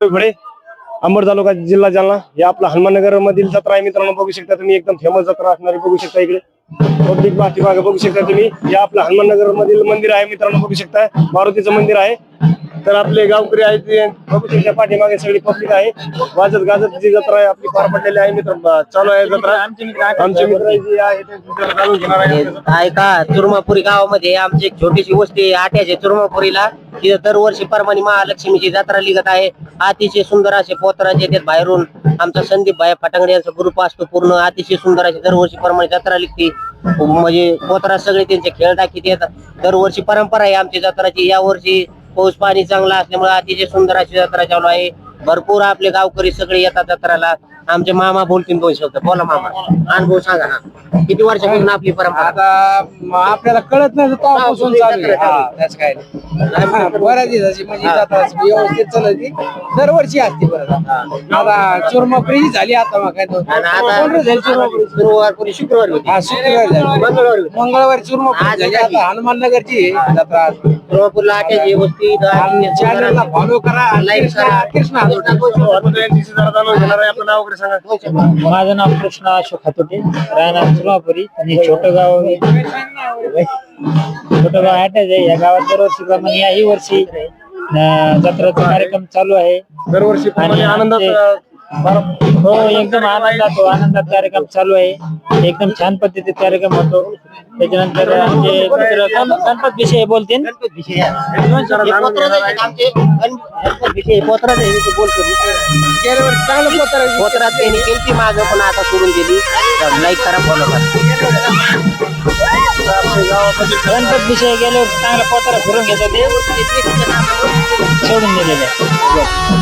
घोडे अंबड तालुका जिल्हा जालना हे आपला हनुमाननगर मधील जत्रा आहे मित्रांनो. बघू शकता तुम्ही एकदम फेमस जत्रा असणारी बघू शकता. इकडे पब्लिक पाठीमागे बघू शकता तुम्ही. हे आपलं हनुमाननगर मधील मंदिर आहे मित्रांनो. बघू शकता मारुतीचं मंदिर आहे. तर आपले गावकरी आहेत ते बघू शकता पाठीमागे सगळी पब्लिक आहे. वाजत गाजत जी जत्रा आहे आपली पार पडलेली आहे मित्रांनो. चालू आहे जत्रा. आमचे मित्र जी आहे ते जाणून घेणार आहे. ऐका चुरमापुरी गावामध्ये आमची एक छोटीशी वस्ती आहे आट्याच्या चुरमापुरीला. तिथं दरवर्षी परभणी महालक्ष्मीची जत्रा निघत आहे. अतिशय सुंदर असे पोतराज येतात बाहेरून. आमचा संदीप भाई फटांगडे यांचा ग्रुप असतो पूर्ण. अतिशय सुंदर अशी दरवर्षी परभणी जत्रा निघते. म्हणजे पोतराज सगळे त्यांचे खेळ दाखवत येतात. दरवर्षी परंपरा आहे आमची जत्राची. या वर्षी पाऊस पाणी चांगला असल्यामुळे अतिशय सुंदर अशी जत्रा चालू आहे. भरपूर आपले गावकरी सगळे येतात जत्राला. आमचे मामा बोलतील दोन शब्द. बोला मामा, अनुभव सांगा ना. किती वर्षापासून आपली परंपरा? आता आपल्याला कळत नाही तेव्हापासून चालू आहे. त्याच काय नाही. बऱ्याच दिवसाची म्हणजे जत्राच व्यवस्थित चालती. दरवर्षी असते. परत आता चुरमापुरी झाली. आता मग काय शुक्रवारी शुक्रवारी होती. हा शुक्रवारी झाली. मंगळवारी चुरमापुरी झाली. आता हनुमाननगरची जत्रा. चुरमापूरला आट्याची वस्ती. चॅनलला फॉलो करा, लाईक करा. कृष्णा जाणून घेणार आहे. आपलं नाव वगैरे सांगा. माझं नाव कृष्णा अशोक हातोटे, राहणार चुरमापुरी. आणि छोटं गाव आट्याच आहे. या गावात दरवर्षी प्रमाणे याही वर्षी जत्राचा कार्यक्रम चालू आहे. दरवर्षी आणि आनंदात हो एकदम आनंदात कार्यक्रम चालू आहे. एकदम छान पद्धतीत कार्यक्रम होतो. त्याच्यानंतर आमचे गणपत विषय बोलतील. पोतराज त्यांनी केली मागं पण आता सोडून दिली. लाईक करा, फॉलो करा. गणपत विषय गेल्यावर चांगला पोतारा फिरून घेतो ते सोडून दिलेले आहे.